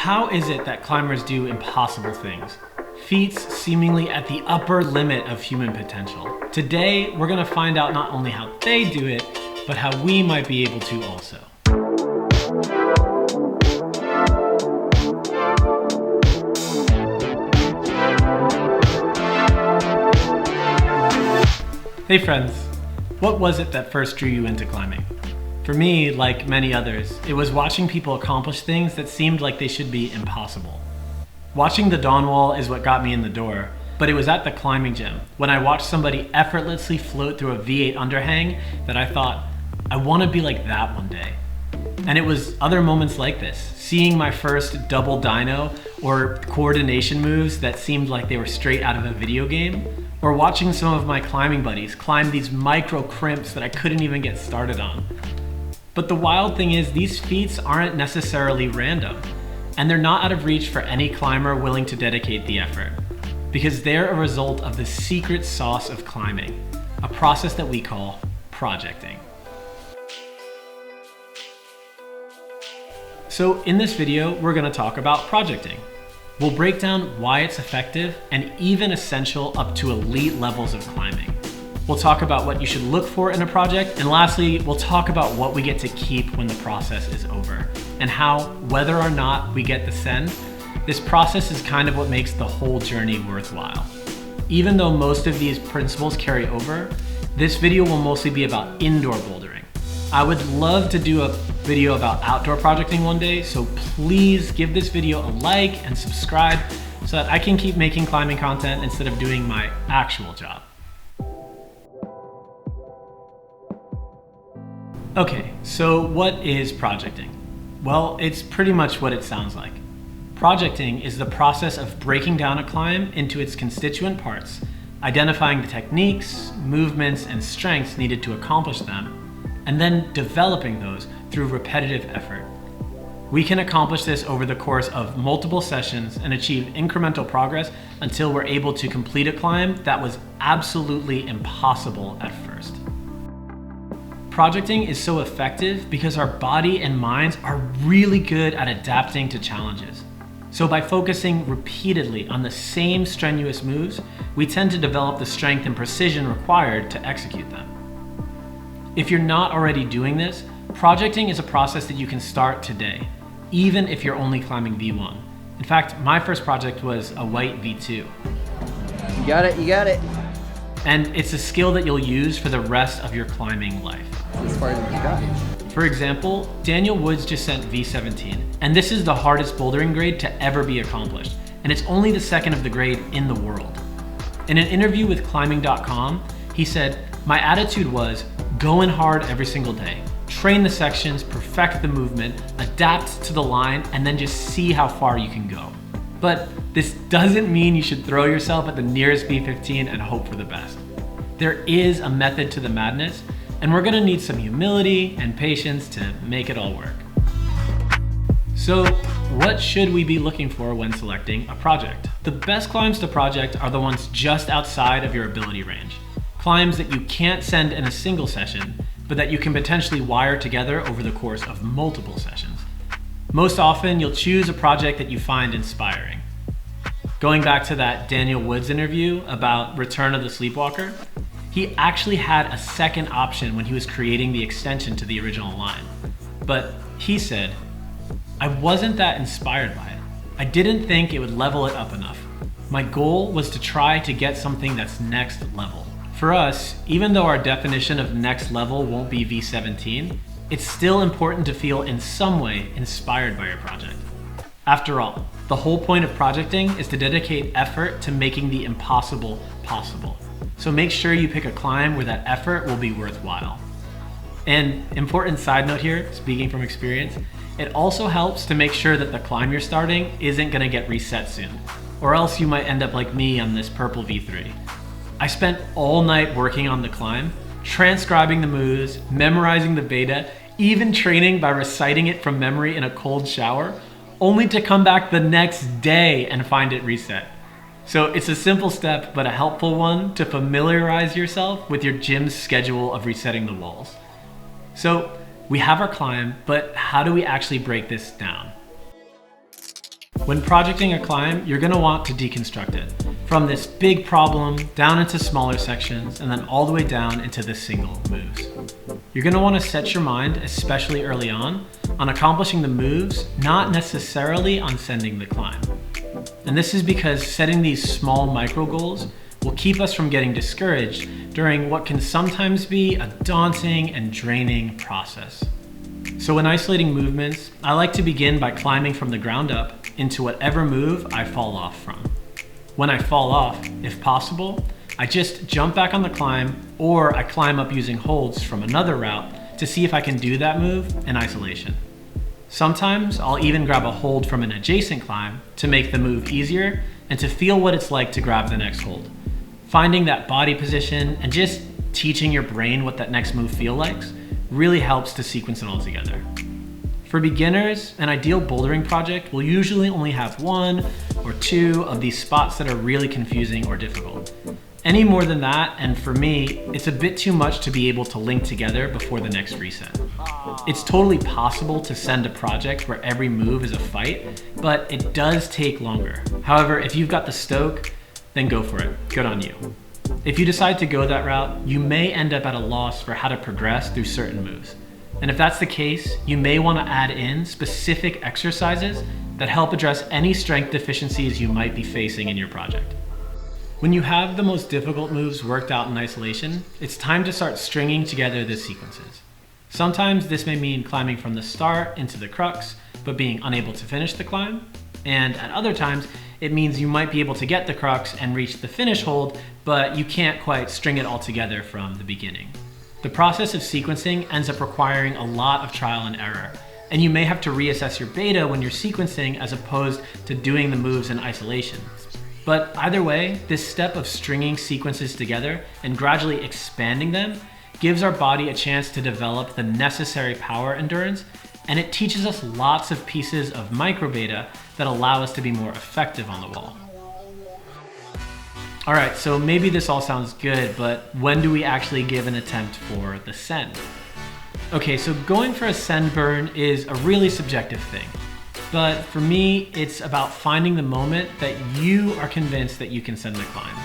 How is it that climbers do impossible things? Feats seemingly at the upper limit of human potential. Today, we're gonna find out not only how they do it, but how we might be able to also. Hey friends, what was it that first drew you into climbing? For me, like many others, it was watching people accomplish things that seemed like they should be impossible. Watching the dawn wall is what got me in the door, but it was at the climbing gym when I watched somebody effortlessly float through a V8 underhang that I thought, I want to be like that one day. And it was other moments like this, seeing my first double dyno or coordination moves that seemed like they were straight out of a video game, or watching some of my climbing buddies climb these micro crimps that I couldn't even get started on. But the wild thing is, these feats aren't necessarily random, and they're not out of reach for any climber willing to dedicate the effort, because they're a result of the secret sauce of climbing, a process that we call projecting. So in this video, we're gonna talk about projecting. We'll break down why it's effective and even essential up to elite levels of climbing. We'll talk about what you should look for in a project, and lastly, we'll talk about what we get to keep when the process is over, and how, whether or not we get the send, this process is kind of what makes the whole journey worthwhile. Even though most of these principles carry over, this video will mostly be about indoor bouldering. I would love to do a video about outdoor projecting one day, so please give this video a like and subscribe so that I can keep making climbing content instead of doing my actual job. Okay, so what is projecting? Well, it's pretty much what it sounds like. Projecting is the process of breaking down a climb into its constituent parts, identifying the techniques, movements, and strengths needed to accomplish them, and then developing those through repetitive effort. We can accomplish this over the course of multiple sessions and achieve incremental progress until we're able to complete a climb that was absolutely impossible at first. Projecting is so effective because our body and minds are really good at adapting to challenges. So by focusing repeatedly on the same strenuous moves, we tend to develop the strength and precision required to execute them. If you're not already doing this, projecting is a process that you can start today, even if you're only climbing V1. In fact, my first project was a white V2. You got it, you got it. And it's a skill that you'll use for the rest of your climbing life. As far as you got. For example, Daniel Woods just sent V17, and this is the hardest bouldering grade to ever be accomplished, and it's only the second of the grade in the world. In an interview with climbing.com, he said, "My attitude was, go in hard every single day, train the sections, perfect the movement, adapt to the line, and then just see how far you can go. But this doesn't mean you should throw yourself at the nearest V15 and hope for the best. There is a method to the madness, and we're gonna need some humility and patience to make it all work." So what should we be looking for when selecting a project? The best climbs to project are the ones just outside of your ability range. Climbs that you can't send in a single session, but that you can potentially wire together over the course of multiple sessions. Most often, you'll choose a project that you find inspiring. Going back to that Daniel Woods interview about Return of the Sleepwalker, he actually had a second option when he was creating the extension to the original line. But he said, "I wasn't that inspired by it. I didn't think it would level it up enough. My goal was to try to get something that's next level." For us, even though our definition of next level won't be V17, it's still important to feel in some way inspired by your project. After all, the whole point of projecting is to dedicate effort to making the impossible possible. So make sure you pick a climb where that effort will be worthwhile. And important side note here, speaking from experience, it also helps to make sure that the climb you're starting isn't gonna get reset soon, or else you might end up like me on this purple V3. I spent all night working on the climb, transcribing the moves, memorizing the beta, even training by reciting it from memory in a cold shower, only to come back the next day and find it reset. So it's a simple step, but a helpful one to familiarize yourself with your gym's schedule of resetting the walls. So we have our climb, but how do we actually break this down? When projecting a climb, you're gonna want to deconstruct it from this big problem down into smaller sections and then all the way down into the single moves. You're gonna wanna set your mind, especially early on accomplishing the moves, not necessarily on sending the climb. And this is because setting these small micro goals will keep us from getting discouraged during what can sometimes be a daunting and draining process. So when isolating movements, I like to begin by climbing from the ground up into whatever move I fall off from. When I fall off, if possible, I just jump back on the climb or I climb up using holds from another route to see if I can do that move in isolation. Sometimes I'll even grab a hold from an adjacent climb to make the move easier and to feel what it's like to grab the next hold. Finding that body position and just teaching your brain what that next move feels like really helps to sequence it all together. For beginners, an ideal bouldering project will usually only have 1 or 2 of these spots that are really confusing or difficult. Any more than that, and for me, it's a bit too much to be able to link together before the next reset. It's totally possible to send a project where every move is a fight, but it does take longer. However, if you've got the stoke, then go for it. Good on you. If you decide to go that route, you may end up at a loss for how to progress through certain moves. And if that's the case, you may want to add in specific exercises that help address any strength deficiencies you might be facing in your project. When you have the most difficult moves worked out in isolation, it's time to start stringing together the sequences. Sometimes this may mean climbing from the start into the crux, but being unable to finish the climb. And at other times, it means you might be able to get the crux and reach the finish hold, but you can't quite string it all together from the beginning. The process of sequencing ends up requiring a lot of trial and error, and you may have to reassess your beta when you're sequencing as opposed to doing the moves in isolation. But either way, this step of stringing sequences together and gradually expanding them gives our body a chance to develop the necessary power endurance, and it teaches us lots of pieces of micro beta that allow us to be more effective on the wall. All right, so maybe this all sounds good, but when do we actually give an attempt for the send? Okay, so going for a send burn is a really subjective thing. But for me, it's about finding the moment that you are convinced that you can send the climb.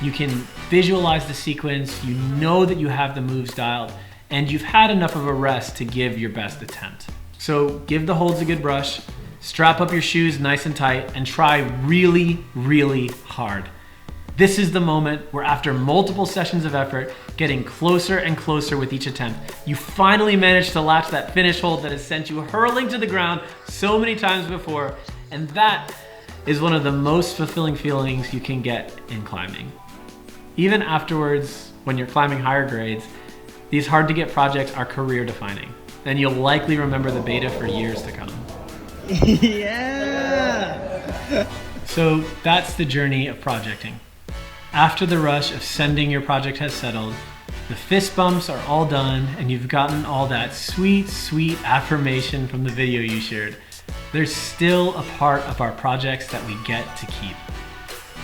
You can visualize the sequence, you know that you have the moves dialed, and you've had enough of a rest to give your best attempt. So give the holds a good brush, strap up your shoes nice and tight, and try really, really hard. This is the moment where after multiple sessions of effort, getting closer and closer with each attempt, you finally manage to latch that finish hold that has sent you hurling to the ground so many times before, and that is one of the most fulfilling feelings you can get in climbing. Even afterwards, when you're climbing higher grades, these hard to get projects are career defining, and you'll likely remember the beta for years to come. Yeah! So that's the journey of projecting. After the rush of sending your project has settled, the fist bumps are all done and you've gotten all that sweet, sweet affirmation from the video you shared, there's still a part of our projects that we get to keep.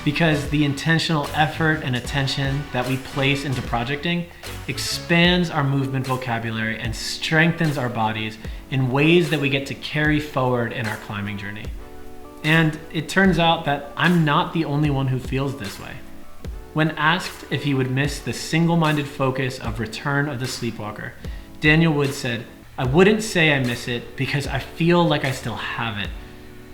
Because the intentional effort and attention that we place into projecting expands our movement vocabulary and strengthens our bodies in ways that we get to carry forward in our climbing journey. And it turns out that I'm not the only one who feels this way. When asked if he would miss the single-minded focus of Return of the Sleepwalker, Daniel Wood said, "I wouldn't say I miss it because I feel like I still have it.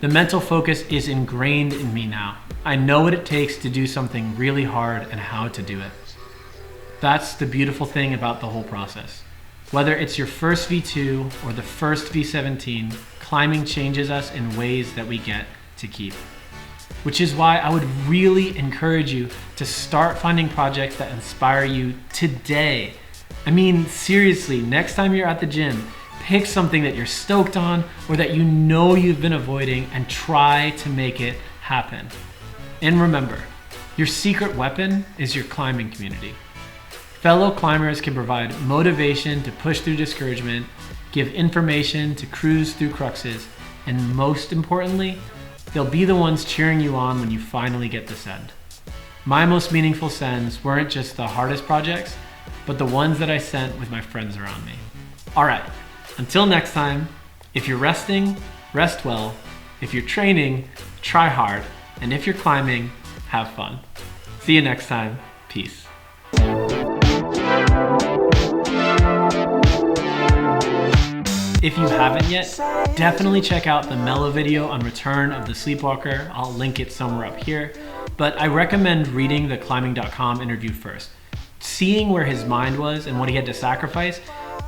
The mental focus is ingrained in me now. I know what it takes to do something really hard and how to do it." That's the beautiful thing about the whole process. Whether it's your first V2 or the first V17, climbing changes us in ways that we get to keep. Which is why I would really encourage you to start finding projects that inspire you today. I mean, seriously, next time you're at the gym, pick something that you're stoked on or that you know you've been avoiding and try to make it happen. And remember, your secret weapon is your climbing community. Fellow climbers can provide motivation to push through discouragement, give information to cruise through cruxes, and most importantly, they'll be the ones cheering you on when you finally get the send. My most meaningful sends weren't just the hardest projects, but the ones that I sent with my friends around me. All right, until next time, if you're resting, rest well, If you're training, try hard. And if you're climbing, have fun. See you next time. Peace. If you haven't yet, definitely check out the Mellow video on Return of the Sleepwalker. I'll link it somewhere up here. But I recommend reading the climbing.com interview first. Seeing where his mind was and what he had to sacrifice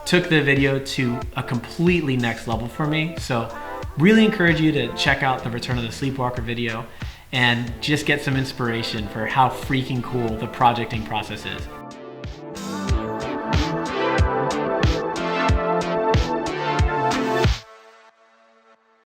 took the video to a completely next level for me. So really encourage you to check out the Return of the Sleepwalker video and just get some inspiration for how freaking cool the projecting process is.